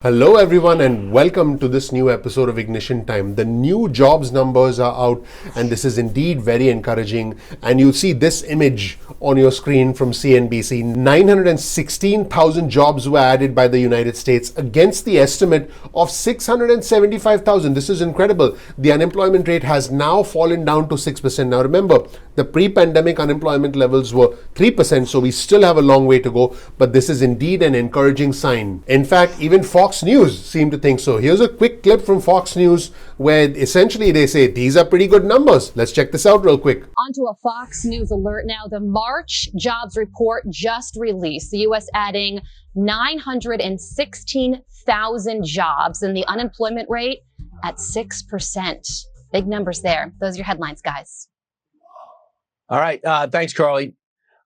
Hello everyone and welcome to this new episode of Ignition Time. The new jobs numbers are out and this is indeed very encouraging, and you'll see this image on your screen from CNBC. 916,000 jobs were added by the United States against the estimate of 675,000. This is incredible. The unemployment rate has now fallen down to 6%. Now remember, the pre-pandemic unemployment levels were 3%, so we still have a long way to go, but this is indeed an encouraging sign. In fact, even Fox News seem to think so. Here's a quick clip from Fox News where essentially they say these are pretty good numbers. Let's check this out real quick. Onto a Fox News alert now. The March jobs report just released. The U.S. adding 916,000 jobs and the unemployment rate at 6%. Big numbers there. Those are your headlines, guys. All right. Thanks, Carly.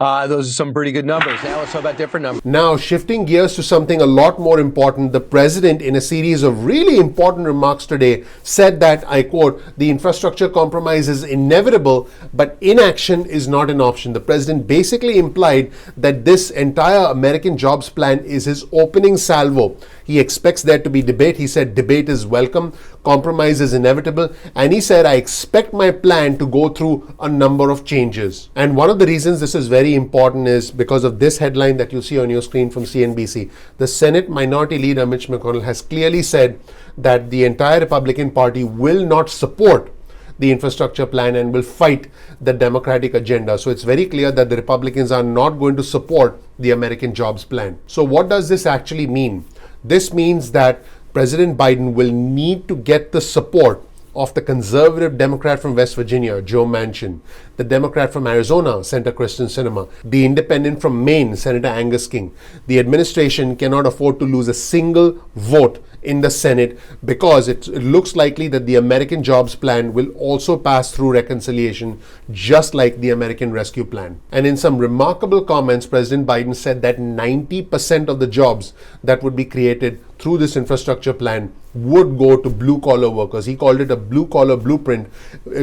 Those are some pretty good numbers. Now let's talk about different numbers. Now, shifting gears to something a lot more important, the president, in a series of really important remarks today, said that, I quote, "The infrastructure compromise is inevitable, but inaction is not an option." The president basically implied that this entire American jobs plan is his opening salvo. He expects there to be debate. He said debate is welcome, compromise is inevitable, and he said, "I expect my plan to go through a number of changes." And one of the reasons this is very important is because of this headline that you see on your screen from CNBC. The Senate Minority Leader Mitch McConnell has clearly said that the entire Republican Party will not support the infrastructure plan and will fight the Democratic agenda. So it's very clear that the Republicans are not going to support the American jobs plan. So what does this actually mean? This means that President Biden will need to get the support of the conservative Democrat from West Virginia, Joe Manchin, the Democrat from Arizona, Senator Kristen Sinema, the independent from Maine, Senator Angus King. The administration cannot afford to lose a single vote in the Senate because it looks likely that the American jobs plan will also pass through reconciliation, just like the American Rescue Plan. And in some remarkable comments, President Biden said that 90% of the jobs that would be created through this infrastructure plan would go to blue-collar workers. He called it a blue-collar blueprint,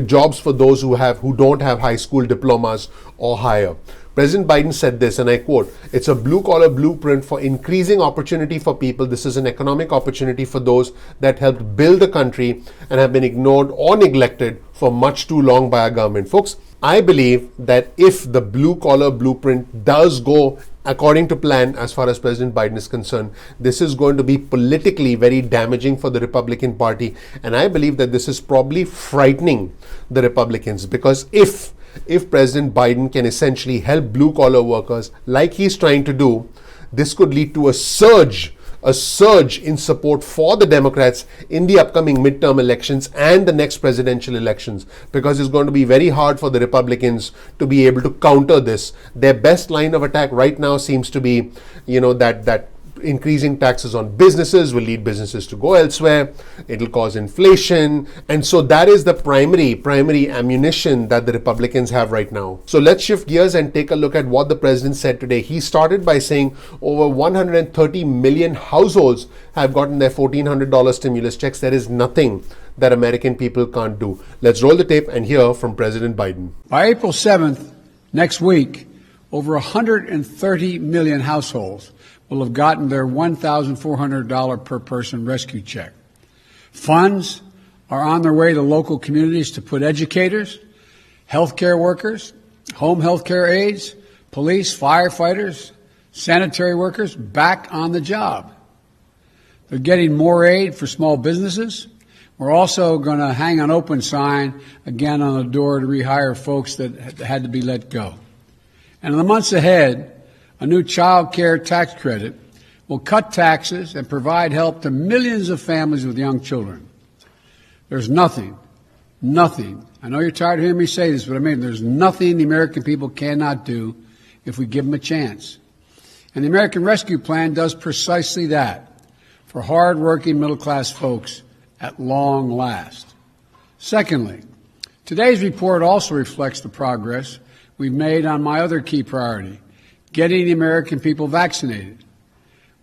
jobs for those who don't have high school diplomas or higher. President Biden said this, and I quote, "It's a blue-collar blueprint for increasing opportunity for people. This is an economic opportunity for those that helped build the country and have been ignored or neglected for much too long by our government." Folks, I believe that if the blue-collar blueprint does go according to plan, as far as President Biden is concerned, this is going to be politically very damaging for the Republican Party. And I believe that this is probably frightening the Republicans, because if President Biden can essentially help blue-collar workers like he's trying to do, this could lead to a surge in support for the Democrats in the upcoming midterm elections and the next presidential elections, because it's going to be very hard for the Republicans to be able to counter this. Their best line of attack right now seems to be, that increasing taxes on businesses will lead businesses to go elsewhere. It'll cause inflation. And so that is the primary ammunition that the Republicans have right now. So let's shift gears and take a look at what the president said today. He started by saying over 130 million households have gotten their $1,400 stimulus checks. There is nothing that American people can't do. Let's roll the tape and hear from President Biden. By April 7th, next week, over 130 million households will have gotten their $1,400 per person rescue check. Funds are on their way to local communities to put educators, healthcare workers, home healthcare aides, police, firefighters, sanitary workers back on the job. They're getting more aid for small businesses. We're also going to hang an open sign again on the door to rehire folks that had to be let go. And in the months ahead, a new child care tax credit will cut taxes and provide help to millions of families with young children. There's nothing, I know you're tired of hearing me say this, but I mean, there's nothing the American people cannot do if we give them a chance. And the American Rescue Plan does precisely that for hard-working middle-class folks at long last. Secondly, today's report also reflects the progress we've made on my other key priority, getting the American people vaccinated.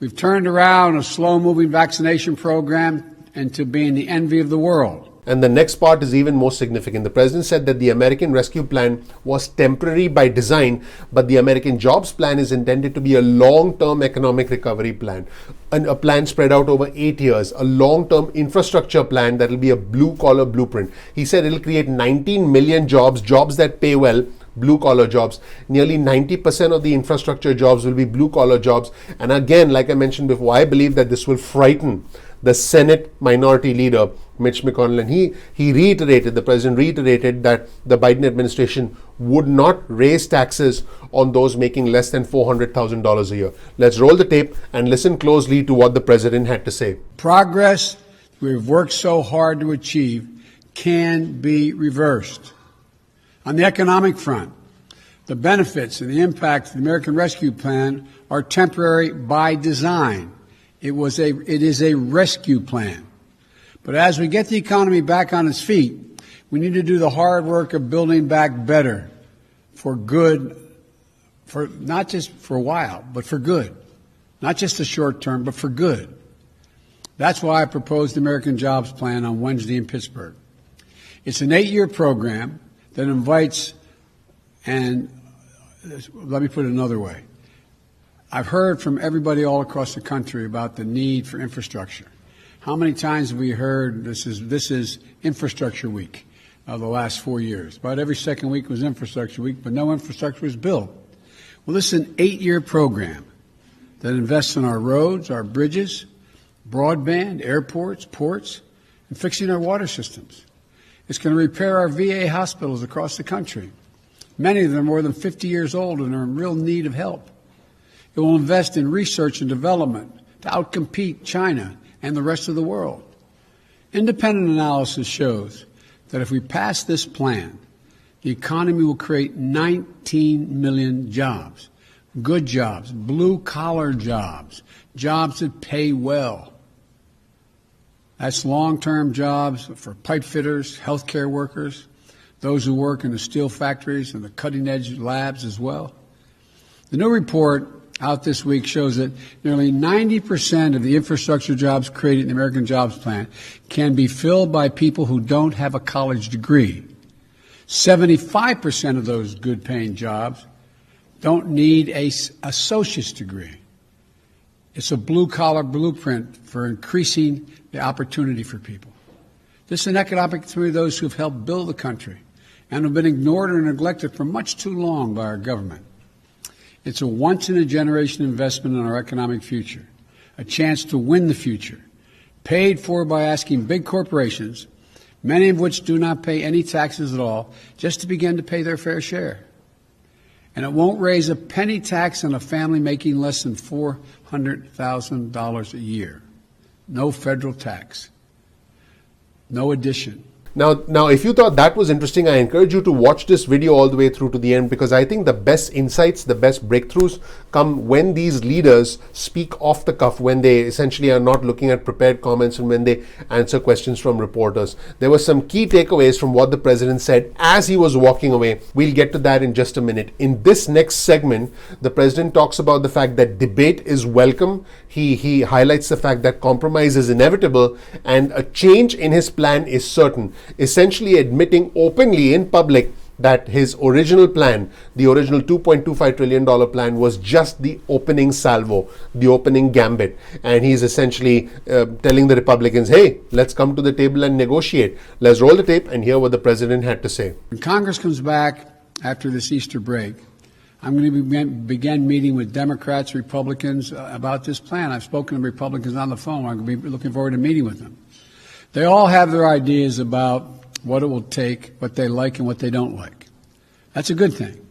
We've turned around a slow-moving vaccination program into being the envy of the world. And the next part is even more significant. The president said that the American Rescue Plan was temporary by design, but the American Jobs Plan is intended to be a long-term economic recovery plan. And a plan spread out over 8 years, a long-term infrastructure plan that will be a blue-collar blueprint. He said it'll create 19 million jobs, jobs that pay well, blue-collar jobs. Nearly 90% of the infrastructure jobs will be blue-collar jobs. And again, like I mentioned before, I believe that this will frighten the Senate Minority Leader, Mitch McConnell. And he reiterated, the president reiterated that the Biden administration would not raise taxes on those making less than $400,000 a year. Let's roll the tape and listen closely to what the president had to say. Progress we've worked so hard to achieve can be reversed. On the economic front, the benefits and the impact of the American Rescue Plan are temporary by design. It is a rescue plan. But as we get the economy back on its feet, we need to do the hard work of building back better for good, for not just for a while, but for good. Not just the short term, but for good. That's why I proposed the American Jobs Plan on Wednesday in Pittsburgh. It's an 8-year program that invites, and let me put it another way. I've heard from everybody all across the country about the need for infrastructure. How many times have we heard this is Infrastructure Week of the last 4 years? About every second week was Infrastructure Week, but no infrastructure was built. Well, this is an 8-year program that invests in our roads, our bridges, broadband, airports, ports, and fixing our water systems. It's going to repair our VA hospitals across the country. Many of them are more than 50 years old and are in real need of help. It will invest in research and development to outcompete China and the rest of the world. Independent analysis shows that if we pass this plan, the economy will create 19 million jobs, good jobs, blue-collar jobs, jobs that pay well. That's long-term jobs for pipe fitters, healthcare workers, those who work in the steel factories and the cutting-edge labs as well. The new report out this week shows that nearly 90% of the infrastructure jobs created in the American Jobs Plan can be filled by people who don't have a college degree. 75% of those good-paying jobs don't need an associate's degree. It's a blue-collar blueprint for increasing the opportunity for people. This is an economic opportunity for those who have helped build the country and have been ignored or neglected for much too long by our government. It's a once-in-a-generation investment in our economic future, a chance to win the future, paid for by asking big corporations, many of which do not pay any taxes at all, just to begin to pay their fair share. And it won't raise a penny tax on a family making less than $400,000 a year. No federal tax. No addition. Now, if you thought that was interesting, I encourage you to watch this video all the way through to the end, because I think the best insights, the best breakthroughs come when these leaders speak off the cuff, when they essentially are not looking at prepared comments and when they answer questions from reporters. There were some key takeaways from what the president said as he was walking away. We'll get to that in just a minute. In this next segment, the president talks about the fact that debate is welcome. He highlights the fact that compromise is inevitable and a change in his plan is certain, essentially admitting openly in public that his original plan, the original $2.25 trillion plan, was just the opening salvo, the opening gambit. And he's essentially telling the Republicans, hey, let's come to the table and negotiate. Let's roll the tape and hear what the president had to say. When Congress comes back after this Easter break, I'm going to begin meeting with Democrats, Republicans about this plan. I've spoken to Republicans on the phone. I'm going to be looking forward to meeting with them. They all have their ideas about what it will take, what they like and what they don't like. That's a good thing.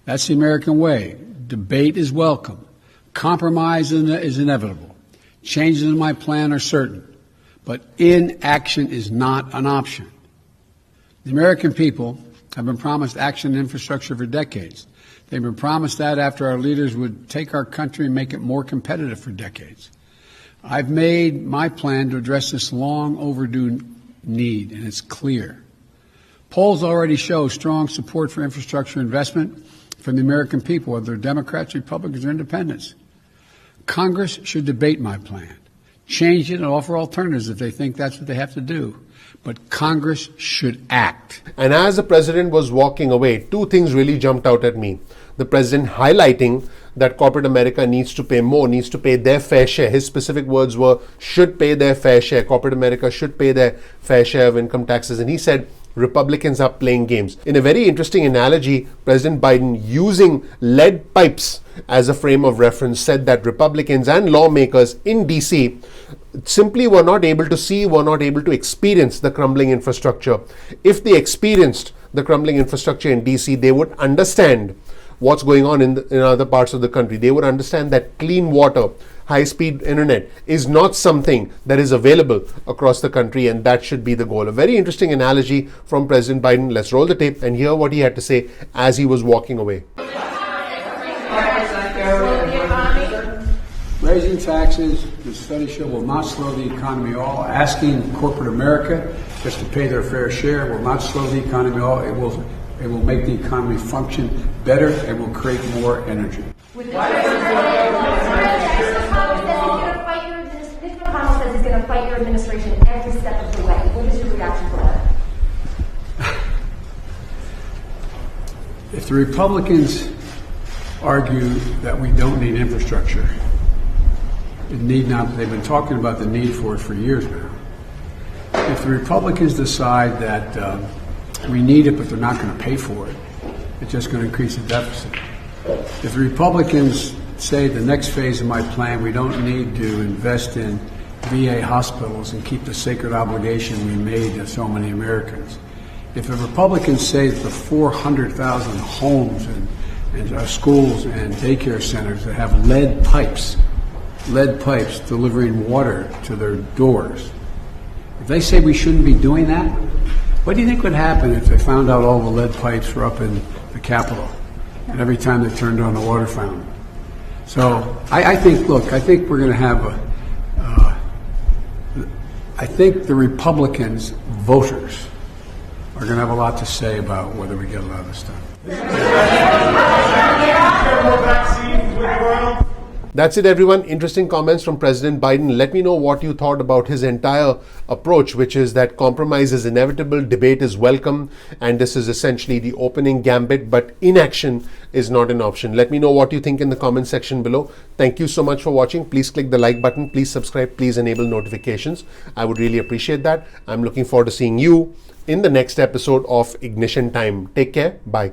That's the American way. Debate is welcome. Compromise is inevitable. Changes in my plan are certain. But inaction is not an option. The American people have been promised action and infrastructure for decades. They've been promised that after our leaders would take our country and make it more competitive for decades. I've made my plan to address this long overdue need, and it's clear. Polls already show strong support for infrastructure investment from the American people, whether they're Democrats, Republicans, or Independents. Congress should debate my plan, change it and offer alternatives if they think that's what they have to do. But Congress should act. And as the president was walking away, two things really jumped out at me. The president highlighting that corporate America needs to pay more, needs to pay their fair share. His specific words were, should pay their fair share. Corporate America should pay their fair share of income taxes. And he said, Republicans are playing games. In a very interesting analogy, President Biden, using lead pipes as a frame of reference, said that Republicans and lawmakers in DC simply were not able to see, were not able to experience the crumbling infrastructure. If they experienced the crumbling infrastructure in DC, they would understand what's going on in other parts of the country. They would understand that clean water, high-speed internet is not something that is available across the country, and that should be the goal. A very interesting analogy from President Biden. Let's roll the tape and hear what he had to say as he was walking away. Raising taxes, the study show, will not slow the economy at all. Asking corporate America just to pay their fair share will not slow the economy at all. It will make the economy function better and will create more energy. Mitch McConnell says he's going to fight your administration every step of the way. What is your reaction to that? If the Republicans argue that we don't need infrastructure, it need not. They've been talking about the need for it for years now. If the Republicans decide that we need it, but they're not going to pay for it, it's just going to increase the deficit. If the Republicans say the next phase of my plan, we don't need to invest in VA hospitals and keep the sacred obligation we made to so many Americans. If the Republicans say that the 400,000 homes and schools and daycare centers that have lead pipes delivering water to their doors, if they say we shouldn't be doing that, what do you think would happen if they found out all the lead pipes were up in the Capitol and every time they turned on the water fountain? So I think we're going to have I think the Republicans voters are going to have a lot to say about whether we get a lot of this stuff. That's it, everyone. Interesting comments from President Biden. Let me know what you thought about his entire approach, which is that compromise is inevitable, debate is welcome, and this is essentially the opening gambit, but inaction is not an option. Let me know what you think in the comment section below. Thank you so much for watching. Please click the like button. Please subscribe. Please enable notifications. I would really appreciate that. I'm looking forward to seeing you in the next episode of Ignition Time. Take care. Bye.